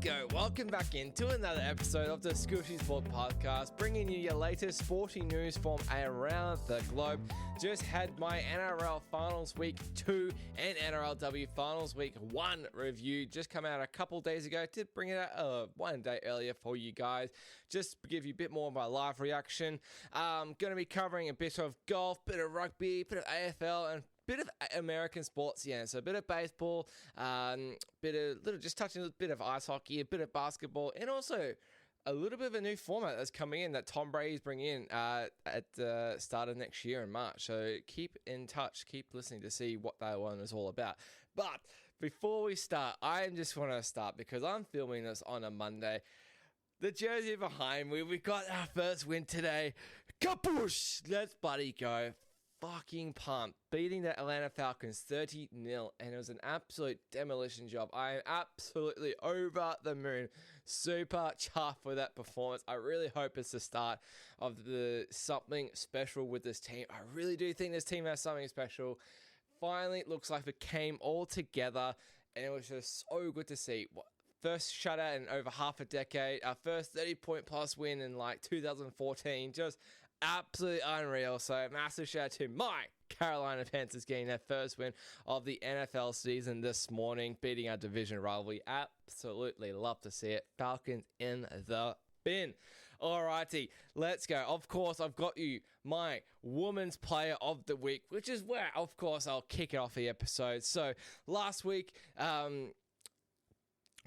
go. Welcome back into another episode of the Skooshi Sport Podcast, bringing you your latest sporting news from around the globe. Just had my NRL Finals Week 2 and NRLW Finals Week 1 review just come out a couple days ago. Did bring it out one day earlier for you guys, just to give you a bit more of my live reaction. Going to be covering a bit of golf, bit of rugby, bit of AFL, and bit of American sports, yeah. So a bit of baseball, just touching a bit of ice hockey, a bit of basketball, and also a little bit of a new format that's coming in that Tom Bradys bring in at the start of next year in March. So keep in touch, keep listening to see what that one is all about. But before we start, I just want to start because I'm filming this on a Monday. The jersey behind me, we got our first win today. Kapoosh! Let's bloody go. Fucking pumped, beating the Atlanta Falcons 30-0, and it was an absolute demolition job. I am absolutely over the moon, super chuffed with that performance. I really hope it's the start of the something special with this team. I really do think this team has something special. Finally, it looks like it came all together, and it was just so good to see. First shutout in over half a decade, our first 30-point plus win in like 2014, just absolutely unreal. So massive shout out to my Carolina Panthers getting their first win of the NFL season this morning, beating our division rival. We absolutely love to see it. Falcons in the bin. Alrighty, let's go. Of course, I've got you my Women's Player of the Week, which is where, of course, I'll kick off the episode. So last week,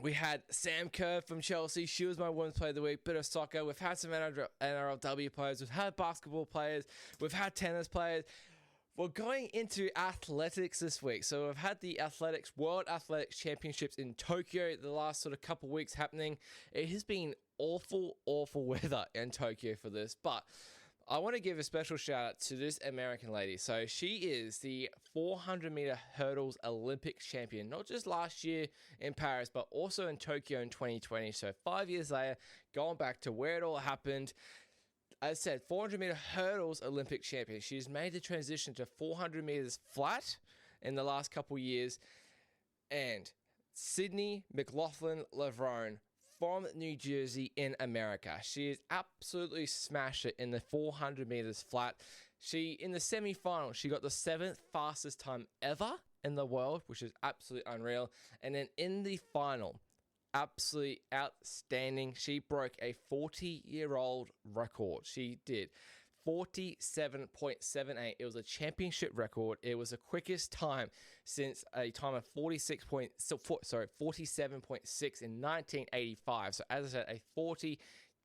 we had Sam Kerr from Chelsea. She was my Women's Player of the Week. Bit of soccer. We've had some NRLW players. We've had basketball players. We've had tennis players. We're going into athletics this week. So we've had the World Athletics Championships in Tokyo the last sort of couple weeks happening. It has been awful weather in Tokyo for this. But I want to give a special shout out to this American lady. So she is the 400-meter hurdles Olympics champion, not just last year in Paris, but also in Tokyo in 2020. So 5 years later, going back to where it all happened. As I said, 400-meter hurdles Olympic champion. She's made the transition to 400 meters flat in the last couple years. And Sydney McLaughlin-Levrone from New Jersey in America. She has absolutely smashed it in the 400 meters flat. In the semi-final, she got the 7th fastest time ever in the world, which is absolutely unreal. And then in the final, absolutely outstanding. She broke a 40-year-old record. She did 47.78. It was a championship record. It was the quickest time since a time of 47.6 in 1985. So as I said,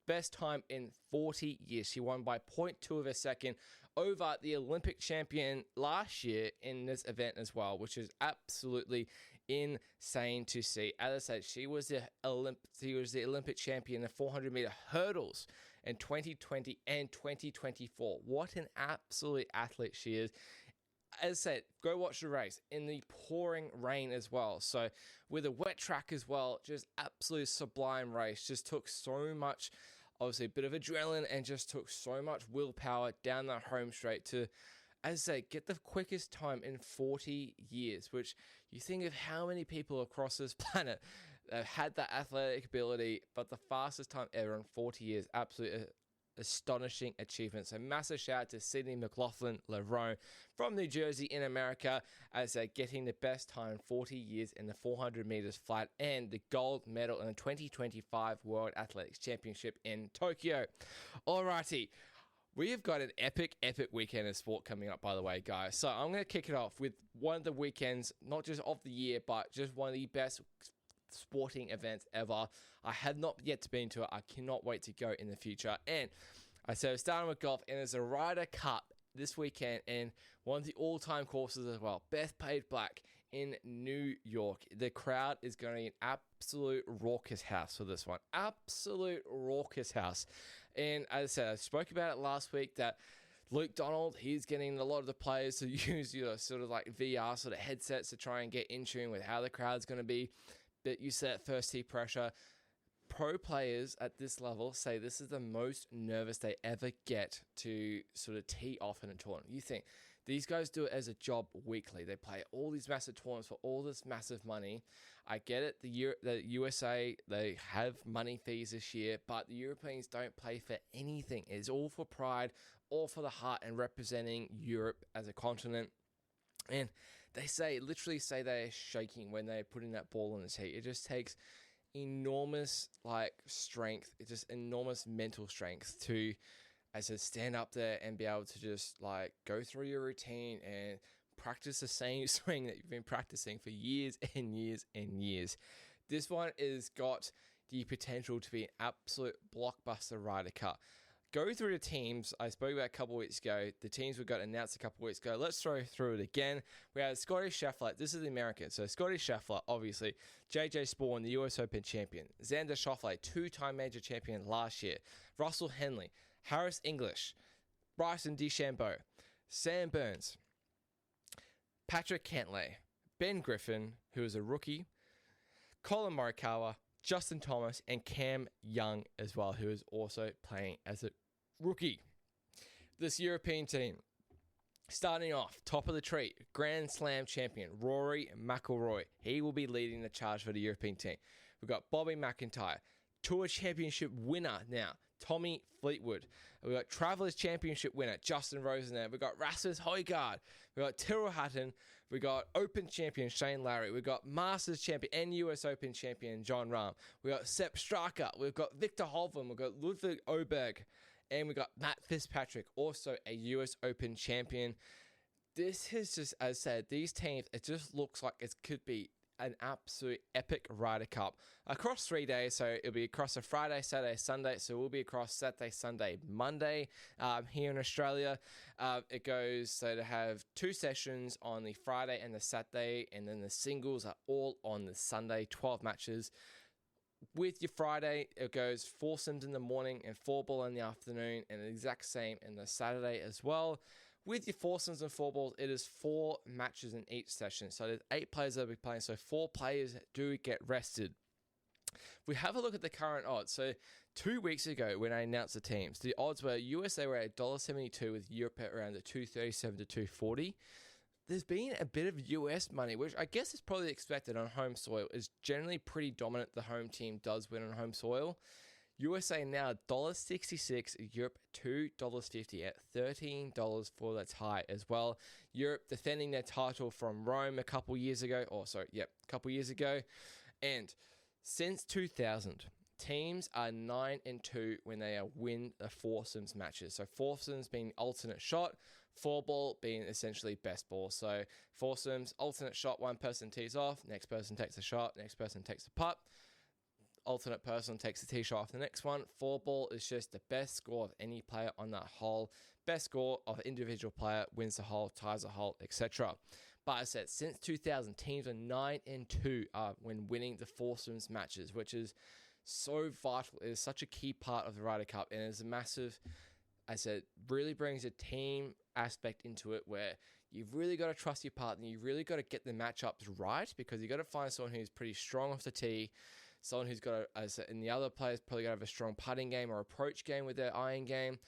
best time in 40 years. She won by 0.2 of a second over the Olympic champion last year in this event as well, which is absolutely insane to see. As I said, she was the Olympic champion in the 400-meter hurdles in 2020 and 2024. What an absolute athlete she is. As I said, go watch the race in the pouring rain as well. So with a wet track as well, just absolute sublime race. Just took so much, obviously a bit of adrenaline, and just took so much willpower down the home straight to, as I say, get the quickest time in 40 years, which you think of how many people across this planet have had that athletic ability, but the fastest time ever in 40 years, absolutely astonishing achievement. So massive shout out to Sydney McLaughlin-Levrone from New Jersey in America as they're getting the best time in 40 years in the 400 meters flat and the gold medal in the 2025 World Athletics Championship in Tokyo. Alrighty. We have got an epic weekend of sport coming up, by the way, guys. So I'm going to kick it off with one of the weekends, not just of the year, but just one of the best sporting events ever. I have not yet been to it. I cannot wait to go in the future. And I said, starting with golf, and there's a Ryder Cup this weekend, and one of the all-time courses as well, Bethpage Black in New York. The crowd is going to be an absolute raucous house for this one. Absolute raucous house. And as I said, I spoke about it last week that Luke Donald, he's getting a lot of the players to use, sort of like VR sort of headsets to try and get in tune with how the crowd's going to be. But you set first tee pressure. Pro players at this level say this is the most nervous they ever get to sort of tee off in a tournament. You think These guys do it as a job weekly. They play all these massive tournaments for all this massive money. I get it. The USA, they have money fees this year, but the Europeans don't play for anything. It's all for pride, all for the heart, and representing Europe as a continent. And they literally say they're shaking when they're putting that ball in the tee. It just takes enormous strength. It's just enormous mental strength to, as I said, stand up there and be able to just go through your routine and practice the same swing that you've been practicing for years and years and years. This one has got the potential to be an absolute blockbuster Ryder Cup. Go through the teams I spoke about a couple of weeks ago. The teams we got announced a couple of weeks ago. Let's throw through it again. We had Scotty Scheffler. This is the American. So Scotty Scheffler, obviously. JJ Spawn, the US Open champion. Xander Schauffele, 2-time major champion last year. Russell Henley. Harris English. Bryson DeChambeau. Sam Burns. Patrick Cantlay. Ben Griffin, who is a rookie. Colin Morikawa. Justin Thomas, and Cam Young as well, who is also playing as a rookie. This European team, starting off, top of the tree, Grand Slam champion, Rory McIlroy. He will be leading the charge for the European team. We've got Bobby McIntyre, Tour Championship winner now, Tommy Fleetwood. We've got Travelers Championship winner, Justin Rosen. We've got Rasmus Højgaard. We've got Tyrrell Hatton. We've got Open champion Shane Lowry. We've got Masters champion and US Open champion John Rahm. We've got Sepp Straka. We've got Victor Hovland. We've got Ludwig Oberg. And we've got Matt Fitzpatrick, also a US Open champion. This is just, as I said, these teams, it just looks like it could be an absolute epic Ryder Cup across 3 days. So it'll be across a Friday, Saturday, Sunday. So we'll be across Saturday, Sunday, Monday here in Australia. It goes so to have 2 sessions on the Friday and the Saturday, and then the singles are all on the Sunday, 12 matches. With your Friday, it goes foursomes in the morning and 4-ball in the afternoon, and the exact same in the Saturday as well. With your foursomes and 4-balls, it is 4 matches in each session. So there's 8 players that will be playing. So 4 players do get rested. If we have a look at the current odds. So 2 weeks ago when I announced the teams, the odds were USA were at $1.72 with Europe at around the $2.37 to $2.40. There's been a bit of US money, which I guess is probably expected on home soil. Is generally pretty dominant. The home team does win on home soil. USA now $1.66, Europe $2.50 at $13 for the tie as well. Europe defending their title from Rome a couple years ago. And since 2000, teams are 9-2 when they win the foursomes matches. So foursomes being alternate shot, 4-ball being essentially best ball. So foursomes, alternate shot, one person tees off, next person takes a shot, next person takes a putt. Alternate person takes the tee shot off the next one. 4-ball is just the best score of any player on that hole. Best score of an individual player wins the hole, ties the hole, etc. But I said, since 2000, teams are 9-2 when winning the foursomes matches, which is so vital. It is such a key part of the Ryder Cup, and it's a massive, I said, really brings a team aspect into it where you've really got to trust your partner. You've really got to get the matchups right, because you've got to find someone who's pretty strong off the tee, someone who's got and the other players probably got to have a strong putting game or approach game with their iron game.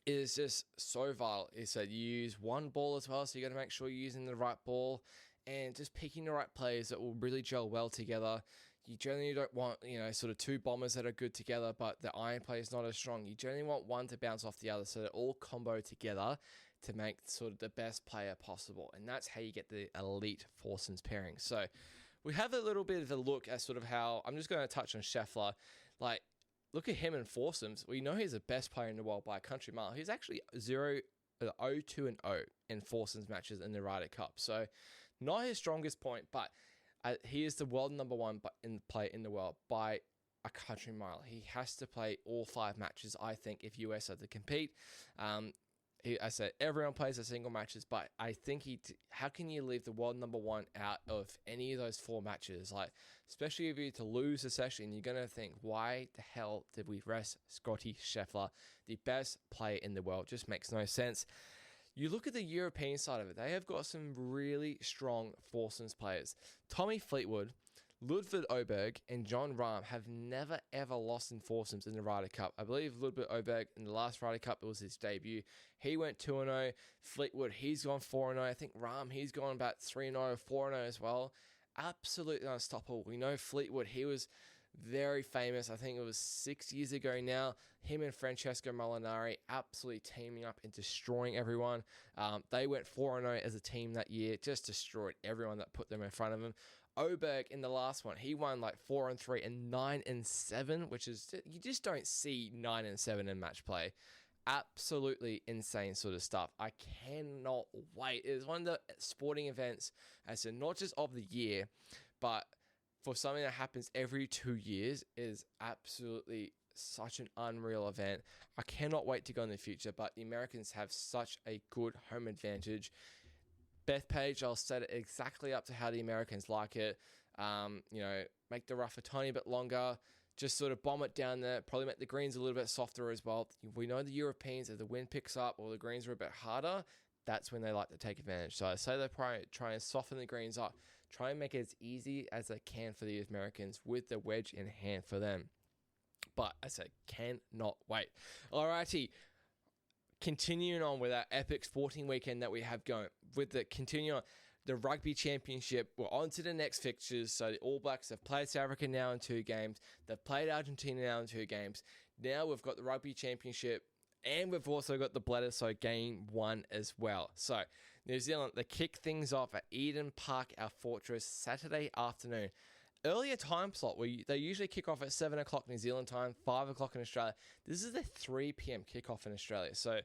It is just so vital. Is that you use one ball as well, so you got to make sure you're using the right ball and just picking the right players that will really gel well together. You generally don't want, sort of 2 bombers that are good together, but the iron play is not as strong. You generally want one to bounce off the other, so they all combo together to make sort of the best player possible. And that's how you get the elite foursomes pairing. So we have a little bit of a look at sort of how, I'm just going to touch on Scheffler. Look at him in foursomes. We know he's the best player in the world by a country mile. He's actually 0-2-0 in foursomes matches in the Ryder Cup. So not his strongest point, but he is the world number 1 player in the world by a country mile. He has to play all 5 matches, I think, if US are to compete. I said everyone plays the single matches, but I think how can you leave the world number 1 out of any of those 4 matches? Especially if you're to lose a session, you're going to think, why the hell did we rest Scotty Scheffler, the best player in the world? Just makes no sense. You look at the European side of it, they have got some really strong foursomes players. Tommy Fleetwood, Ludwig Oberg and John Rahm have never ever lost in foursomes in the Ryder Cup. I believe Ludwig Oberg in the last Ryder Cup, it was his debut. He went 2-0. Fleetwood, he's gone 4-0. I think Rahm, he's gone about 3-0, 4-0 as well. Absolutely unstoppable. We know Fleetwood, he was very famous. I think it was 6 years ago now. Him and Francesco Molinari absolutely teaming up and destroying everyone. They went 4-0 as a team that year, just destroyed everyone that put them in front of them. Oberg in the last one, he won like 4-3 and 9-7, which is, you just don't see 9-7 in match play. Absolutely insane sort of stuff. I cannot wait. It is one of the sporting events, as in not just of the year, but for something that happens every 2 years, is absolutely such an unreal event. I cannot wait to go in the future, but the Americans have such a good home advantage. Bethpage, I'll set it exactly up to how the Americans like it. Make the rough a tiny bit longer, just sort of bomb it down there, probably make the greens a little bit softer as well. We know the Europeans, if the wind picks up or the greens are a bit harder, that's when they like to take advantage. So I say they try and soften the greens up, try and make it as easy as they can for the Americans with the wedge in hand for them. But I said, cannot wait. Alrighty. Continuing on with our epic sporting weekend that we have going, continuing on the Rugby Championship, we're on to the next fixtures. So the All Blacks have played South Africa now in 2 games. They've played Argentina now in 2 games. Now we've got the Rugby Championship, and we've also got the Bledisloe Game 1 as well. So New Zealand, they kick things off at Eden Park, our fortress, Saturday afternoon. Earlier time slot, they usually kick off at 7 o'clock New Zealand time, 5 o'clock in Australia. This is the 3 p.m. kickoff in Australia. So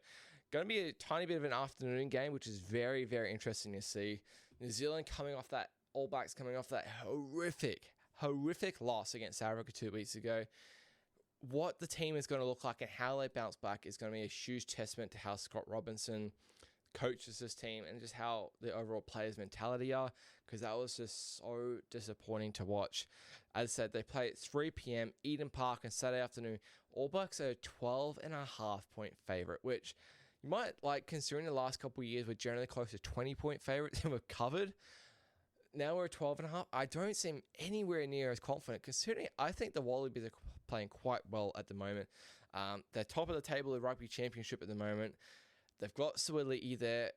going to be a tiny bit of an afternoon game, which is very, very interesting to see. New Zealand coming off that, All Blacks coming off that horrific loss against South Africa 2 weeks ago. What the team is going to look like and how they bounce back is going to be a huge testament to how Scott Robinson coaches this team and just how the overall players' mentality are, because that was just so disappointing to watch. As I said, they play at 3 p.m. Eden Park on Saturday afternoon. All Blacks are a 12.5 point favourite, which you might like, considering the last couple of years we're generally close to 20 point favourites and we've covered. Now we're 12.5. I don't seem anywhere near as confident, considering I think the Wallabies are playing quite well at the moment. They're top of the table of the Rugby Championship at the moment. They've got solidity there,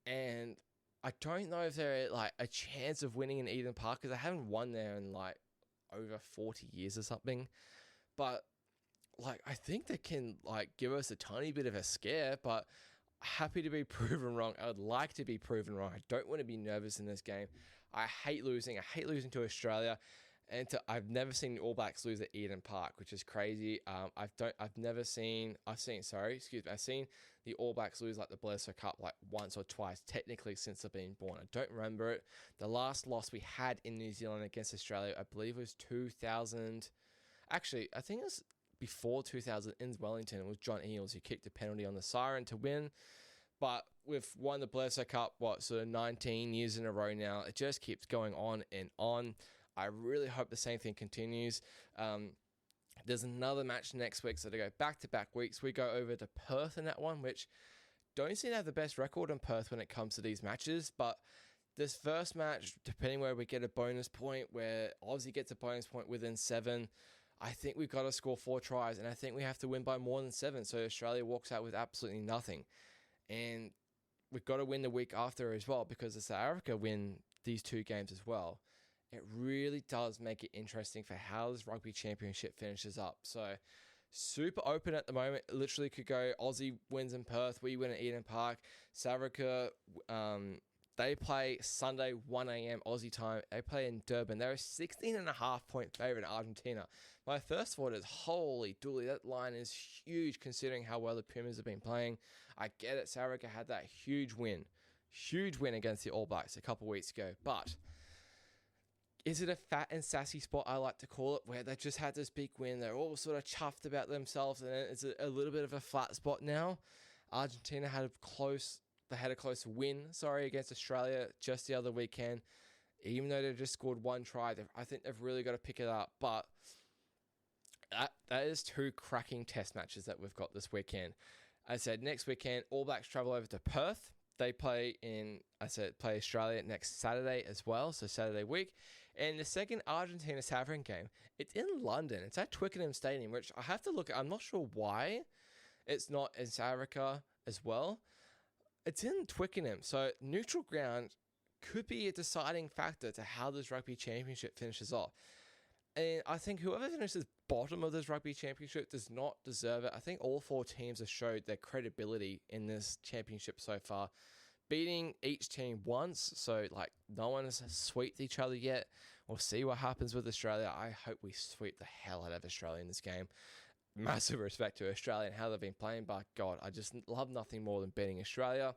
and I don't know if they're like a chance of winning in Eden Park, because they haven't won there in like over 40 years or something. But like, I think they can like give us a tiny bit of a scare, but happy to be proven wrong. I would like to be proven wrong. I don't want to be nervous in this game. I hate losing. I hate losing to Australia. And I've never seen the All Blacks lose at Eden Park, which is crazy. I've seen the All Blacks lose like the Bledisloe Cup like once or twice, technically, since I've been born. I don't remember it. The last loss we had in New Zealand against Australia, I believe it was 2000. Actually, I think it was before 2000 in Wellington. It was John Eales who kicked a penalty on the siren to win. But we've won the Bledisloe Cup, 19 years in a row now. It just keeps going on and on. I really hope the same thing continues. There's another match next week, so to go back-to-back weeks. We go over to Perth in that one, which don't seem to have the best record in Perth when it comes to these matches. But this first match, depending where we get a bonus point, where Aussie gets a bonus point within 7, I think we've got to score 4 tries, and I think we have to win by more than 7, so Australia walks out with absolutely nothing. And we've got to win the week after as well, because if South Africa win these 2 games as well, it really does make it interesting for how this Rugby Championship finishes up. So super open at the moment. It literally could go Aussie wins in Perth, we win at Eden Park. South Africa, they play Sunday 1 a.m. Aussie time. They play in Durban. They're a 16.5 point favourite in Argentina. My first thought is, holy dooly, that line is huge considering how well the Pumas have been playing. I get it, South Africa had that huge win against the All Blacks a couple weeks ago, but is it a fat and sassy spot, I like to call it, where they just had this big win? They're all sort of chuffed about themselves, and it's a little bit of a flat spot now. Argentina had a close win, against Australia just the other weekend. Even though they just scored 1 try, I think they've really got to pick it up. But that is 2 cracking test matches that we've got this weekend. As I said, next weekend, All Blacks travel over to Perth. They play Australia next Saturday as well, so Saturday week. And the second Argentina-South African game, it's in London. It's at Twickenham Stadium, which I have to look at. I'm not sure why it's not in South Africa as well. It's in Twickenham, so neutral ground could be a deciding factor to how this Rugby Championship finishes off. And I think whoever finishes bottom of this Rugby Championship does not deserve it. I think all 4 teams have showed their credibility in this championship so far, beating each team once. So, like, no one has swept each other yet. We'll see what happens with Australia. I hope we sweep the hell out of Australia in this game. Massive respect to Australia and how they've been playing, but God, I just love nothing more than beating Australia.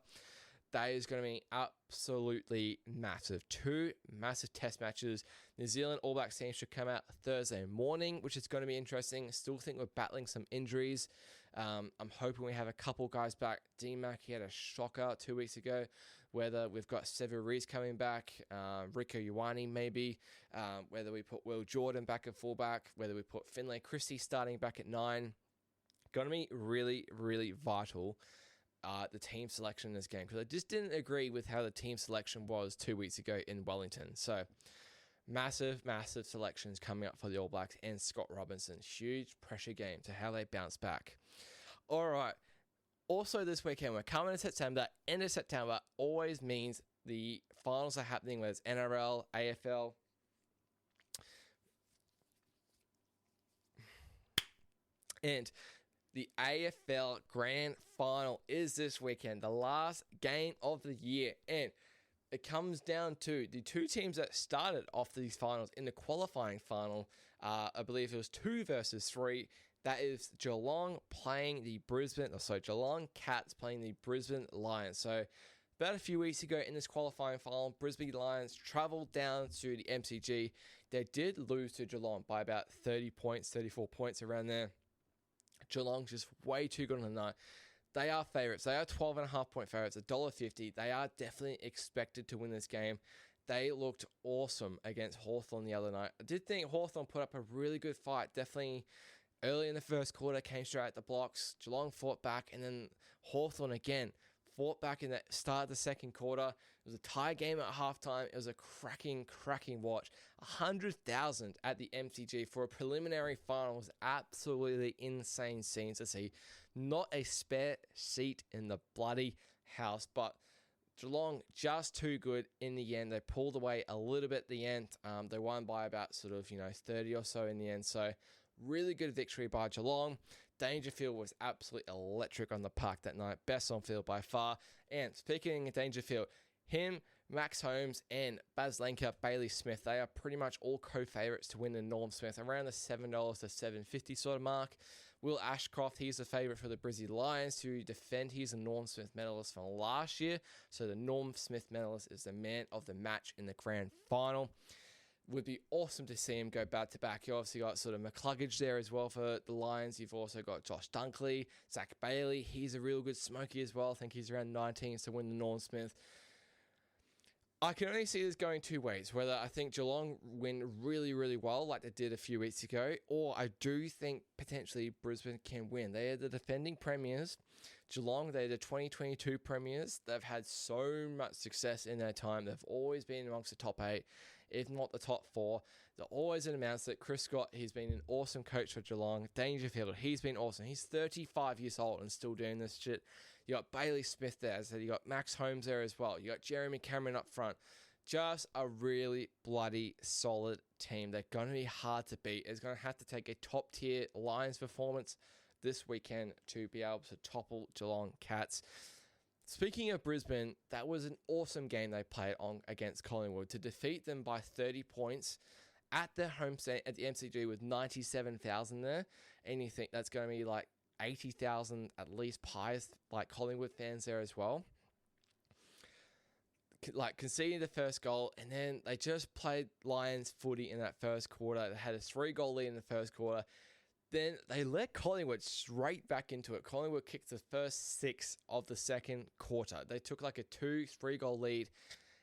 That is going to be absolutely massive. 2 massive test matches. New Zealand All Blacks team should come out Thursday morning, which is going to be interesting. Still think we're battling some injuries. I'm hoping we have a couple guys back. D-Mac, he had a shocker 2 weeks ago. Whether we've got Sevu Reece coming back, Rico Ioane maybe, whether we put Will Jordan back at fullback, whether we put Finlay Christie starting back at 9. Going to be really, really vital. The team selection in this game, because I just didn't agree with how the team selection was 2 weeks ago in Wellington. So massive selections coming up for the All Blacks and Scott Robinson. Huge pressure game to how they bounce back. All right. Also this weekend, we're coming to September. End of September always means the finals are happening, whether it's NRL, AFL. And the AFL Grand Final is this weekend, the last game of the year. And it comes down to the 2 teams that started off these finals in the qualifying final. I believe it was 2 versus 3. That is Geelong Geelong Cats playing the Brisbane Lions. So about a few weeks ago in this qualifying final, Brisbane Lions travelled down to the MCG. They did lose to Geelong by about 30 points, 34 points around there. Geelong's just way too good on the night. They are favourites. They are 12.5-point favourites, $1.50. They are definitely expected to win this game. They looked awesome against Hawthorn the other night. I did think Hawthorn put up a really good fight. Definitely early in the first quarter, came straight at the blocks. Geelong fought back, and then Hawthorn again fought back in the start of the second quarter. It was a tie game at halftime. It was a cracking watch. 100,000 at the MCG for a preliminary final was absolutely insane scene to see. Not a spare seat in the bloody house, but Geelong just too good in the end. They pulled away a little bit at the end. They won by about 30 or so in the end. So really good victory by Geelong. Dangerfield was absolutely electric on the park that night. Best on field by far. And speaking of Dangerfield, him, Max Holmes, and Baz Lenker, Bailey Smith, they are pretty much all co-favourites to win the Norm Smith, around the $7 to $7.50 sort of mark. Will Ashcroft, he's the favourite for the Brisbane Lions to defend. He's a Norm Smith medalist from last year. So the Norm Smith medalist is the man of the match in the grand final. Would be awesome to see him go back-to-back. You obviously got sort of McCluggage there as well for the Lions. You've also got Josh Dunkley, Zach Bailey. He's a real good smoky as well. I think he's around 19 to win the Norm Smith. I can only see this going 2 ways, whether I think Geelong win really, really well like they did a few weeks ago, or I do think potentially Brisbane can win. They are the defending premiers. Geelong, they're the 2022 premiers. They've had so much success in their time. They've always been amongst the top 8, if not the top 4. They're always announced that Chris Scott, he's been an awesome coach for Geelong. Dangerfield, he's been awesome. He's 35 years old and still doing this shit. You got Bailey Smith there. As I said, you got Max Holmes there as well. You got Jeremy Cameron up front. Just a really bloody solid team. They're going to be hard to beat. It's going to have to take a top-tier Lions performance this weekend to be able to topple Geelong Cats. Speaking of Brisbane, that was an awesome game they played on against Collingwood to defeat them by 30 points at their home stand at the MCG with 97,000 there. And you think that's going to be like 80,000 at least pies, like Collingwood fans there as well. Like conceding the first goal, and then they just played Lions footy in that first quarter. They had a 3-goal lead in the first quarter. Then they let Collingwood straight back into it. Collingwood kicked the first 6 of the second quarter. They took like a 2-3 goal lead,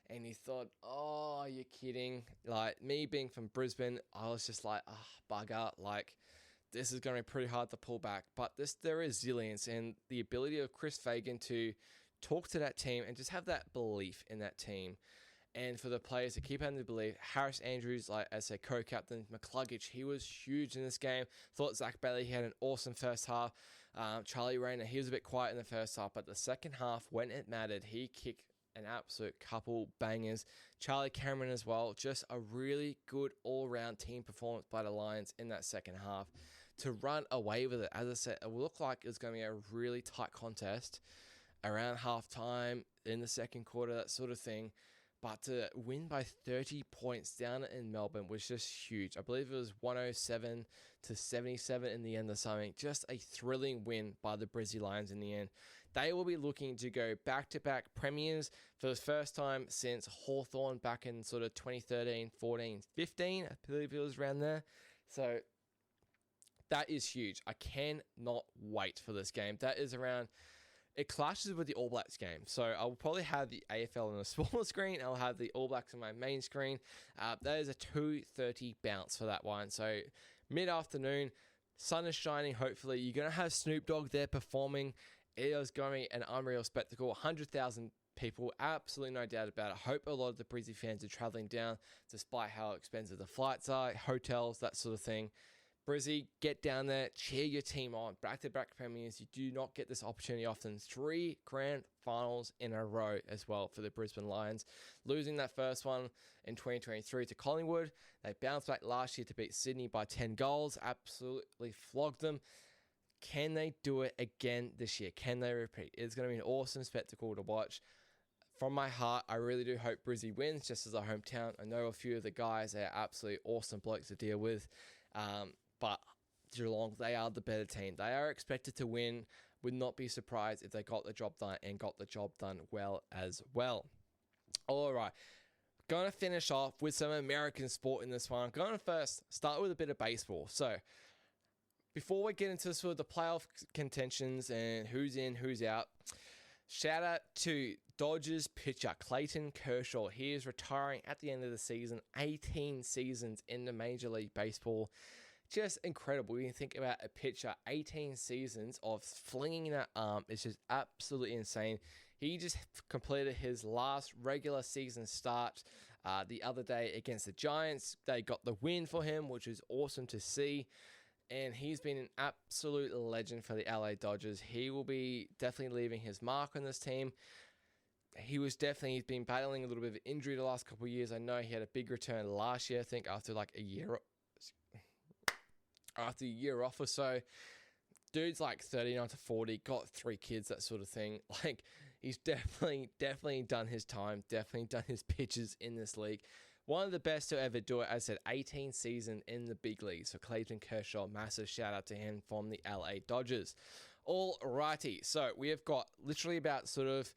and you thought, oh, you're kidding. Like, me being from Brisbane, I was just like, bugger. Like, this is going to be pretty hard to pull back. But their resilience and the ability of Chris Fagan to talk to that team and just have that belief in that team. And for the players to keep having the belief, Harris Andrews, like as a co-captain, McCluggage, he was huge in this game. Thought Zach Bailey, he had an awesome first half. Charlie Rayner, he was a bit quiet in the first half, but the second half, when it mattered, he kicked an absolute couple bangers. Charlie Cameron as well, just a really good all-round team performance by the Lions in that second half. To run away with it, as I said, it looked like it was going to be a really tight contest around halftime, in the second quarter, that sort of thing. But to win by 30 points down in Melbourne was just huge. I believe it was 107 to 77 in the end or something. Just a thrilling win by the Brisbane Lions in the end. They will be looking to go back-to-back premiers for the first time since Hawthorn back in sort of 2013, 14, 15. I believe it was around there. So that is huge. I cannot wait for this game. That is around... It clashes with the All Blacks game. So I'll probably have the AFL on a smaller screen. I'll have the All Blacks on my main screen. That is a 2:30 bounce for that one. So mid-afternoon, sun is shining, hopefully. You're going to have Snoop Dogg there performing. It is going to be an unreal spectacle. 100,000 people, absolutely no doubt about it. I hope a lot of the Brizzy fans are travelling down, despite how expensive the flights are, hotels, that sort of thing. Brizzy, get down there, cheer your team on. Back-to-back premiers. You do not get this opportunity often. 3 grand finals in a row as well for the Brisbane Lions. Losing that first one in 2023 to Collingwood. They bounced back last year to beat Sydney by 10 goals. Absolutely flogged them. Can they do it again this year? Can they repeat? It's going to be an awesome spectacle to watch. From my heart, I really do hope Brizzy wins, just as our hometown. I know a few of the guys. They are absolutely awesome blokes to deal with. But Geelong, they are the better team. They are expected to win. Would not be surprised if they got the job done and got the job done well as well. All right. Going to finish off with some American sport in this one. I'm going to first start with a bit of baseball. So before we get into sort of the playoff contentions and who's in, who's out, shout out to Dodgers pitcher Clayton Kershaw. He is retiring at the end of the season. 18 seasons in the Major League Baseball. Just incredible. When you think about a pitcher, 18 seasons of flinging that arm, it's just absolutely insane. He just completed his last regular season start the other day against the Giants. They got the win for him, which is awesome to see. And he's been an absolute legend for the LA Dodgers. He will be definitely leaving his mark on this team. He's been battling a little bit of injury the last couple of years. I know he had a big return last year, I think, after a year off or so. Dude's like 39 to 40, got 3 kids, that sort of thing. Like, he's definitely done his time, definitely done his pitches in this league. One of the best to ever do it. As I said, 18 season in the big leagues. So Clayton Kershaw, massive shout out to him from the LA Dodgers. All righty. So we have got literally about sort of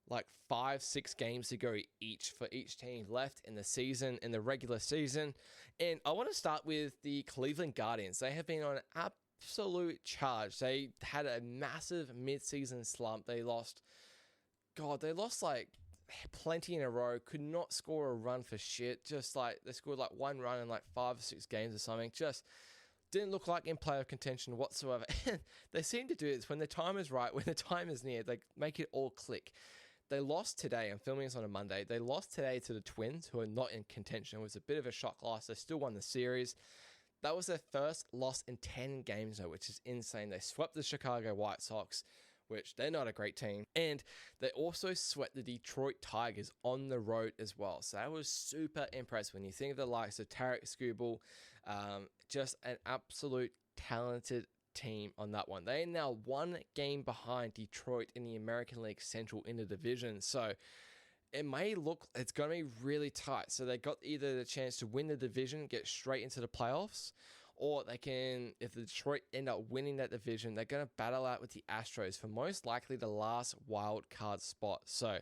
like 5-6 games to go each for each team left in the season, in the regular season. And I want to start with the Cleveland Guardians. They have been on an absolute charge. They had a massive mid-season slump. They lost like plenty in a row. Could not score a run for shit. Just like they scored like 1 run in like 5 or 6 games or something. Just didn't look like in playoff contention whatsoever. They seem to do this when the time is right, when the time is near. They make it all click. They lost today. I'm filming this on a Monday. They lost today to the Twins, who are not in contention. It was a bit of a shock loss. They still won the series. That was their first loss in 10 games, though, which is insane. They swept the Chicago White Sox, which they're not a great team. And they also swept the Detroit Tigers on the road as well. So that was super impressive when you think of the likes of Tarek Skubal. Just an absolute talented team on that one. They are now 1 game behind Detroit in the American League Central in the division. So it's going to be really tight. So they got either the chance to win the division, get straight into the playoffs, or they can, if the Detroit end up winning that division, they're going to battle out with the Astros for most likely the last wild card spot. So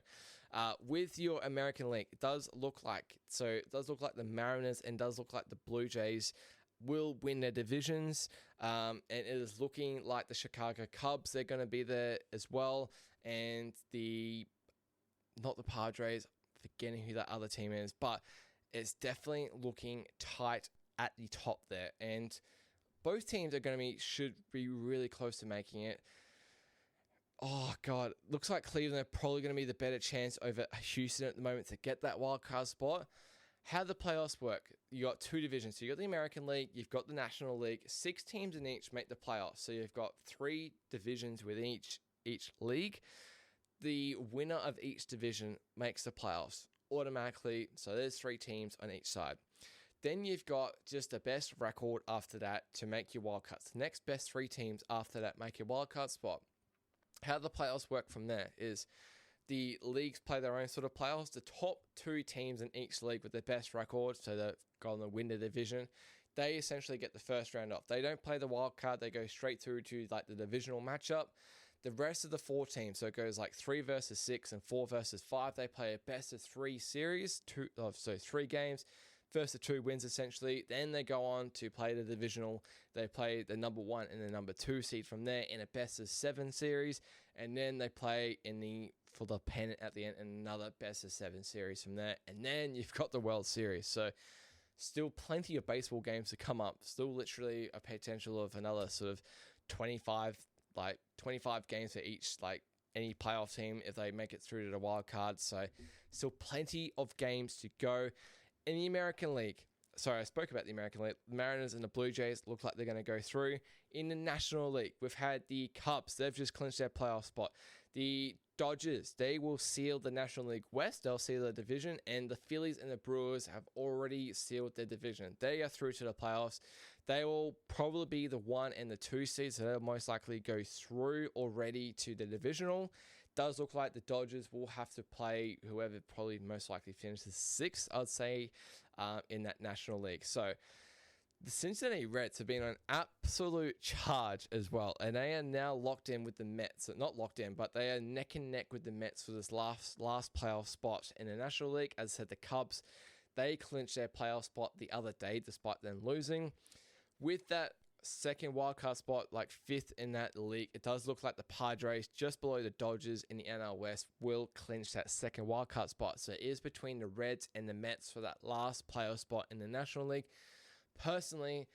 with your American League, it does look like the Mariners and does look like the Blue Jays will win their divisions, and it is looking like the Chicago Cubs, they're going to be there as well, and not the Padres, forgetting who that other team is, but it's definitely looking tight at the top there, and both teams should be really close to making it. Oh, God. Looks like Cleveland are probably going to be the better chance over Houston at the moment to get that wild card spot. How the playoffs work, you got two divisions. So you got the American League, you've got the National League. 6 teams in each make the playoffs. So you've got 3 divisions within each league. The winner of each division makes the playoffs automatically. So there's 3 teams on each side. Then you've got just the best record after that to make your wild cards. The next best 3 teams after that make your wild card spot. How the playoffs work from there is the leagues play their own sort of playoffs. The top 2 teams in each league with the best record, so they're going to win the division, they essentially get the first round off. They don't play the wild card. They go straight through to like the divisional matchup. The rest of the 4 teams, so it goes like 3 versus 6 and 4 versus 5. They play a best of 3 series, 3 games. First of 2 wins essentially. Then they go on to play the divisional. They play the number 1 and the number 2 seed from there in a best of 7 series, and then they play for the pennant at the end another best of 7 series from there, and then you've got the World Series. So still plenty of baseball games to come up. Still literally a potential of another sort of 25 games for each any playoff team if they make it through to the wild card. So still plenty of games to go. In the American League, I spoke about the American League. The Mariners and the Blue Jays look like they're going to go through. In the National League, we've had the Cubs. They've just clinched their playoff spot. The Dodgers, they will seal the National League West. They'll seal the division. And the Phillies and the Brewers have already sealed their division. They are through to the playoffs. They will probably be the 1 and the 2 seeds, so they'll most likely go through already to the divisional. Does look like the Dodgers will have to play whoever probably most likely finishes 6th, I'd say, in that National League. So the Cincinnati Reds have been on absolute charge as well, and they are now locked in with the Mets. Not locked in, but they are neck and neck with the Mets for this last playoff spot in the National League. As I said, the Cubs, they clinched their playoff spot the other day despite them losing. With that second wildcard spot, 5th in that league, it does look like the Padres, just below the Dodgers in the NL West, will clinch that second wildcard spot. So it is between the Reds and the Mets for that last playoff spot in the National League. Personally,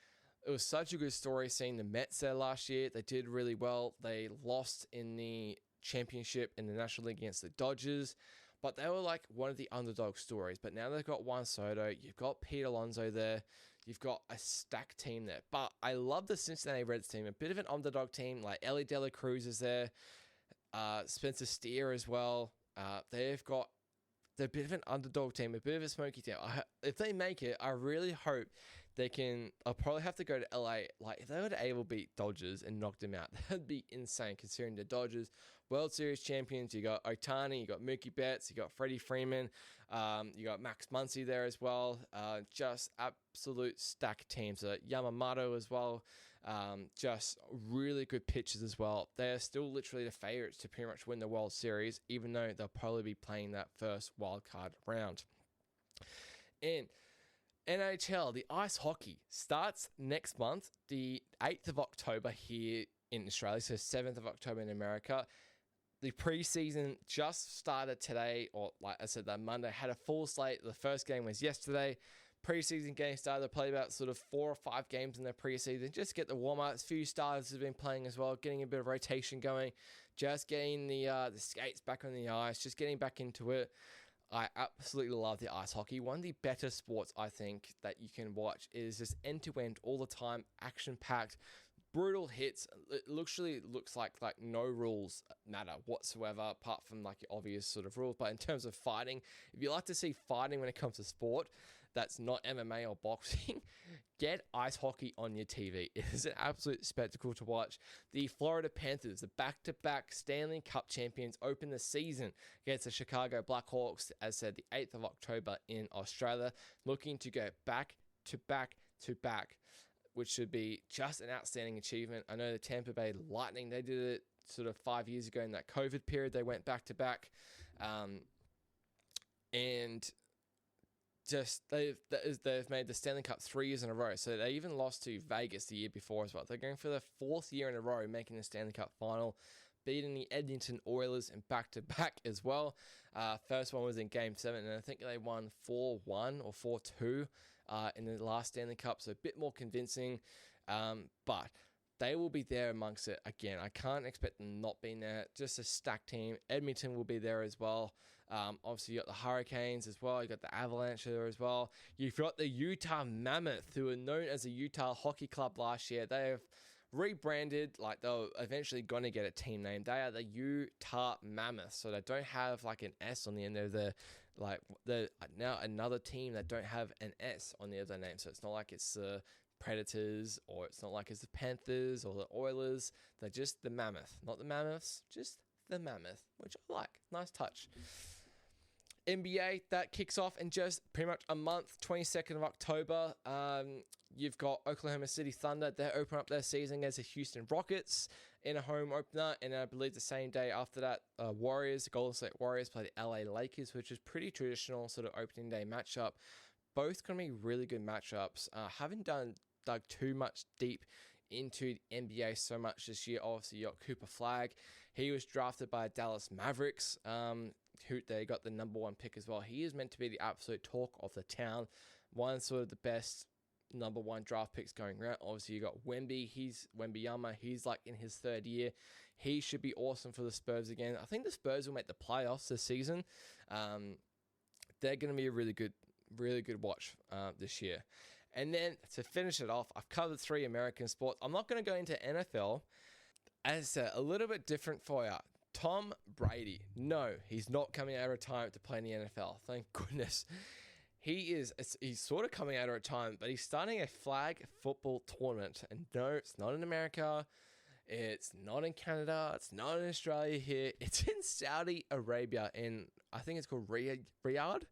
it was such a good story seeing the Mets there last year. They did really well. They lost in the championship in the National League against the Dodgers, but they were one of the underdog stories. But now they've got Juan Soto, you've got Pete Alonso there, you've got a stacked team there. But I love the Cincinnati Reds team, a bit of an underdog team. Ellie De La Cruz is there, Spencer Steer as well. They're a bit of an underdog team, a bit of a smoky team. If they make it, I really hope they can. I'll probably have to go to LA. If they were to able beat Dodgers and knock them out, that'd be insane considering the Dodgers World Series champions. You got Ohtani, you got Mookie Betts, you got Freddie Freeman, you got Max Muncy there as well. Just absolute stacked teams. Yamamoto as well. Just really good pitchers as well. They're still literally the favorites to pretty much win the World Series, even though they'll probably be playing that first wildcard round. And NHL, the ice hockey, starts next month, the 8th of October here in Australia, so 7th of October in America. The preseason just started today, or like I said, that Monday, had a full slate. The first game was yesterday. Preseason game started. They played about sort of 4 or 5 games in their preseason, just to get the warm-ups. A few starters have been playing as well, getting a bit of rotation going, just getting the skates back on the ice, just getting back into it. I absolutely love the ice hockey. One of the better sports, I think, that you can watch. It is just end-to-end all the time, action-packed, brutal hits. It literally looks like no rules matter whatsoever, apart from your obvious sort of rules. But in terms of fighting, if you like to see fighting when it comes to sport that's not MMA or boxing, get ice hockey on your TV. It is an absolute spectacle to watch. The Florida Panthers, the back-to-back Stanley Cup champions, open the season against the Chicago Blackhawks, as said, the 8th of October in Australia, looking to go back-to-back, which should be just an outstanding achievement. I know the Tampa Bay Lightning, they did it sort of 5 years ago in that COVID period. They went back-to-back. And just they've made the Stanley Cup 3 years in a row. So they even lost to Vegas the year before as well. They're going for the 4th year in a row making the Stanley Cup final, beating the Edmonton Oilers in back-to-back as well. First one was in Game 7, and I think they won 4-1 or 4-2 in the last Stanley Cup, so a bit more convincing. But they will be there amongst it again. I can't expect them not being there. Just a stacked team. Edmonton will be there as well. Obviously, you got the Hurricanes as well. You got the Avalanche there as well. You've got the Utah Mammoth, who are known as the Utah Hockey Club last year. They have rebranded, like they're eventually going to get a team name. They are the Utah Mammoth, so they don't have like an S on the end of the now another team that don't have an S on the end of their name. So it's not like it's the Predators, or it's not like it's the Panthers or the Oilers. They're just the Mammoth, not the Mammoths, just the Mammoth, which I like. Nice touch. NBA, that kicks off in just pretty much a month, 22nd of October. You've got Oklahoma City Thunder. They open up their season against the Houston Rockets in a home opener. And I believe the same day after that, Golden State Warriors play the LA Lakers, which is pretty traditional sort of opening day matchup. Both going to be really good matchups. Haven't dug too much deep into the NBA so much this year. Obviously, you got Cooper Flagg. He was drafted by Dallas Mavericks. Who they got the number 1 pick as well. He is meant to be the absolute talk of the town. One sort of the best number 1 draft picks going around. Obviously, you got Wembanyama. He's like in his 3rd year. He should be awesome for the Spurs again. I think the Spurs will make the playoffs this season. They're going to be a really good watch this year. And then to finish it off, I've covered 3 American sports. I'm not going to go into NFL. As I said, a little bit different for you. Tom Bradys. No, he's not coming out of retirement to play in the NFL. Thank goodness. He's sort of coming out of retirement, but he's starting a flag football tournament. And no, it's not in America. It's not in Canada. It's not in Australia here. It's in Saudi Arabia. I think it's called Riyadh.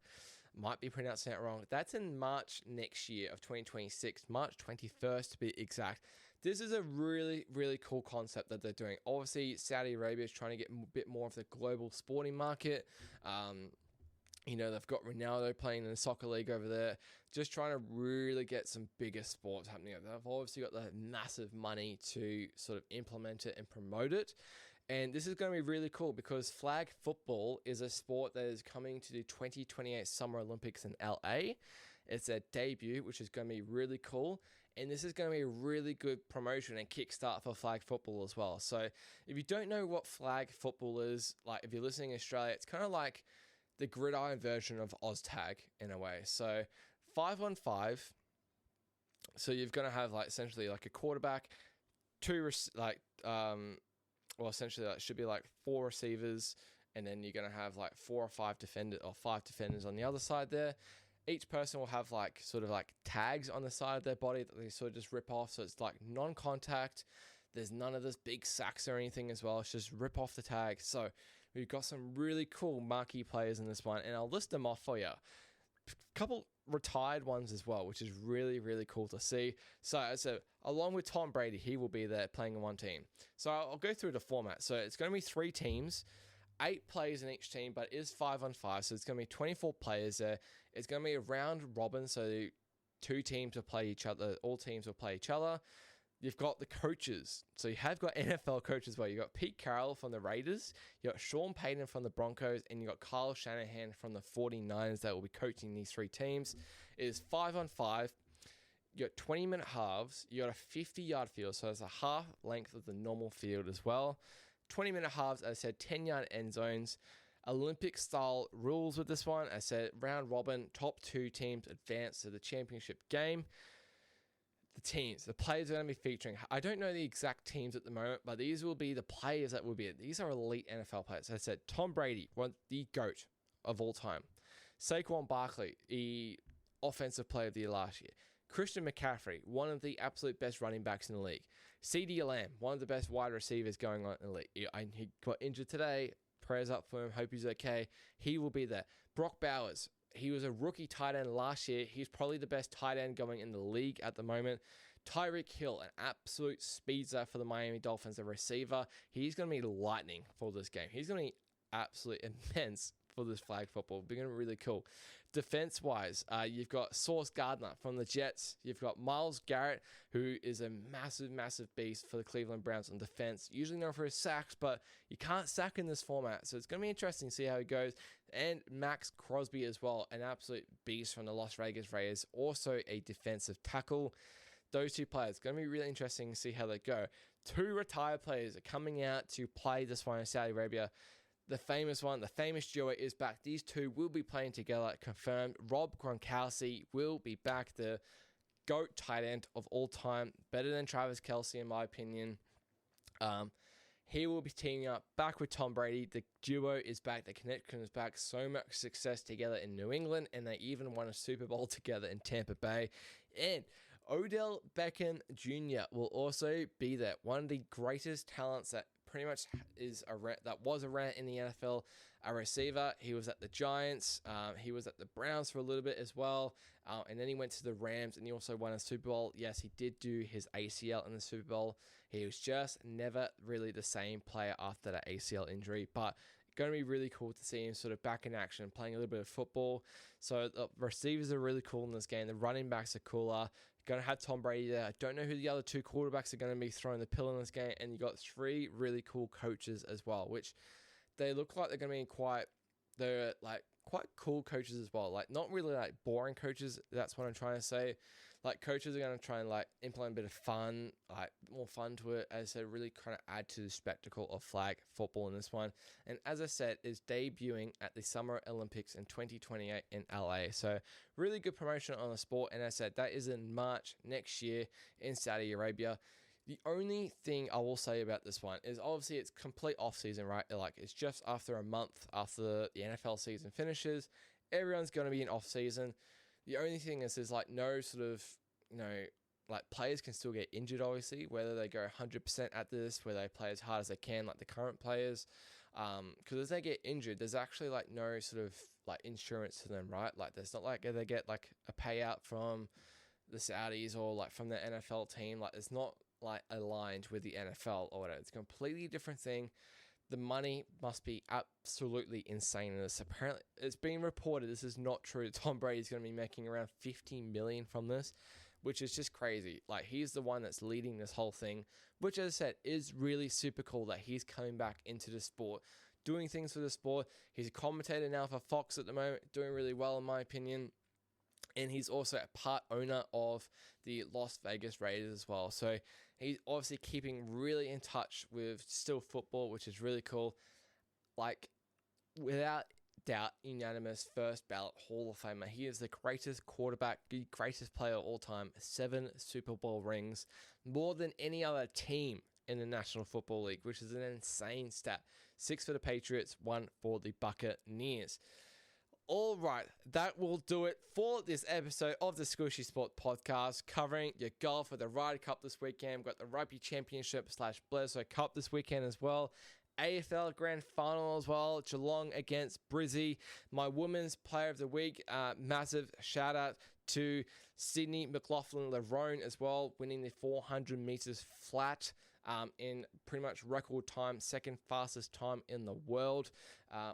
Might be pronouncing that wrong. That's in March next year of 2026. March 21st to be exact. This is a really, really cool concept that they're doing. Obviously, Saudi Arabia is trying to get a bit more of the global sporting market. They've got Ronaldo playing in the soccer league over there, just trying to really get some bigger sports happening. They've obviously got the massive money to sort of implement it and promote it. And this is going to be really cool because flag football is a sport that is coming to the 2028 Summer Olympics in LA. It's their debut, which is going to be really cool. And this is going to be a really good promotion and kickstart for flag football as well. So if you don't know what flag football is, like if you're listening in Australia, it's kind of like the gridiron version of OzTag in a way. So 5-on-5. So you're going to have like essentially like a quarterback, essentially that should be like 4 receivers, and then you're going to have like 4 or 5 5 defenders on the other side there. Each person will have like sort of like tags on the side of their body that they sort of just rip off. So it's like non-contact. There's none of this big sacks or anything as well. It's just rip off the tag. So we've got some really cool marquee players in this one, and I'll list them off for you. A couple retired ones as well, which is really, really cool to see. So along with Tom Bradys, he will be there playing in one team. So I'll go through the format. So it's going to be 3 teams, 8 players in each team, but it is 5-on-5. So it's going to be 24 players there. It's going to be a round robin. So 2 teams will play each other. All teams will play each other. You've got the coaches. So you have got NFL coaches as well. You've got Pete Carroll from the Raiders. You've got Sean Payton from the Broncos. And you've got Kyle Shanahan from the 49ers that will be coaching these 3 teams. It is 5-on-5. You got 20-minute halves. You got a 50-yard field. So it's a half length of the normal field as well. 20-minute halves, as I said, 10-yard end zones. Olympic-style rules with this one. As I said, round robin, top 2 teams advance to the championship game. The players are going to be featuring. I don't know the exact teams at the moment, but these will be the players that will be. These are elite NFL players. As I said, Tom Bradys, the GOAT of all time. Saquon Barkley, the offensive player of the year last year. Christian McCaffrey, one of the absolute best running backs in the league. CeeDee Lamb, one of the best wide receivers going on in the league. He got injured today. Prayers up for him. Hope he's okay. He will be there. Brock Bowers, he was a rookie tight end last year. He's probably the best tight end going in the league at the moment. Tyreek Hill, an absolute speedster for the Miami Dolphins, a receiver. He's going to be lightning for this game. He's going to be absolutely immense for this flag football. It's going to be really cool. Defense-wise, you've got Sauce Gardner from the Jets. You've got Myles Garrett, who is a massive, massive beast for the Cleveland Browns on defense. Usually known for his sacks, but you can't sack in this format. So it's going to be interesting to see how he goes. And Max Crosby as well, an absolute beast from the Las Vegas Raiders. Also a defensive tackle. those two players. Going to be really interesting to see how they go. Two retired players are coming out to play this one in Saudi Arabia. The famous duo is back. These two will be playing together, confirmed. Rob Gronkowski will be back, the GOAT tight end of all time, better than Travis Kelce in my opinion. He will be teaming up back with Tom Brady. The duo is back. The connection is back. So much success together in New England, and they even won a Super Bowl together in Tampa Bay. And Odell Beckham Jr. will also be there. One of the greatest talents that pretty much was around in the NFL, a receiver. He was at the Giants. He was at the Browns for a little bit as well. And then he went to the Rams and he also won a Super Bowl. Yes, he did do his ACL in the Super Bowl. He was just never really the same player after that ACL injury. But going to be really cool to see him sort of back in action, playing a little bit of football. So the receivers are really cool in this game. The running backs are cooler. Going to have Tom Brady there. I don't know who the other two quarterbacks are going to be throwing the pill in this game. And you got three really cool coaches as well, which they look like they're going to be quite cool coaches as well. Like, not really like boring coaches. That's what I'm trying to say. Like, coaches are going to try and like implement a bit of fun, like more fun to it, as they really kind of add to the spectacle of flag football in this one. And as I said, is debuting at the Summer Olympics in 2028 in LA. So really good promotion on the sport. And as I said, that is in March next year in Saudi Arabia. The only thing I will say about this one is obviously it's complete off season, right? Like, it's just after a month after the NFL season finishes. Everyone's going to be in off season. The only thing is like no sort of, like players can still get injured, obviously, whether they go 100% at this, where they play as hard as they can, like the current players. Because if they get injured, there's actually like no sort of like insurance to them, right? Like, there's not like they get like a payout from the Saudis or like from the NFL team. Like, it's not like aligned with the NFL or whatever. It's a completely different thing. The money must be absolutely insane in this. Apparently, it's being reported, this is not true, Tom Brady is going to be making around $50 million from this, which is just crazy. Like, he's the one that's leading this whole thing, which, as I said, is really super cool that he's coming back into the sport, doing things for the sport. He's a commentator now for Fox at the moment, doing really well in my opinion. And he's also a part owner of the Las Vegas Raiders as well. So he's obviously keeping really in touch with still football, which is really cool. Like, without doubt, unanimous first ballot Hall of Famer. He is the greatest quarterback, the greatest player of all time. 7 Super Bowl rings, more than any other team in the National Football League, which is an insane stat. 6 for the Patriots, 1 for the Buccaneers. All right, that will do it for this episode of the Skooshi Sport Podcast, covering your golf with the Ryder Cup this weekend. We've got the Rugby Championships / Bledisloe Cup this weekend as well. AFL Grand Final as well. Geelong against Brisbane. My Women's Player of the Week, massive shout out to Sydney McLaughlin-Lerone as well, winning the 400 meters flat in pretty much record time, second fastest time in the world,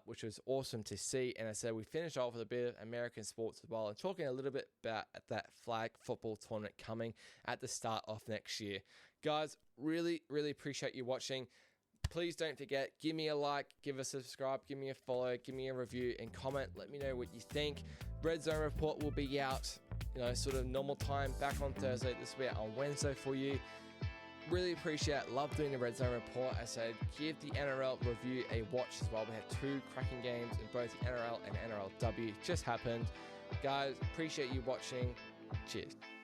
which was awesome to see. And I said we finished off with a bit of American sports as well, and talking a little bit about that flag football tournament coming at the start of next year. Guys, really, really appreciate you watching. Please don't forget, give me a like, give us a subscribe, give me a follow, give me a review and comment. Let me know what you think. Red Zone Report will be out, sort of normal time, back on Thursday. This will be out on Wednesday for you. Really appreciate it. Love doing the Red Zone Report. I said, give the NRL review a watch as well. We had 2 cracking games in both the NRL and NRLW. Just happened. Guys, appreciate you watching. Cheers.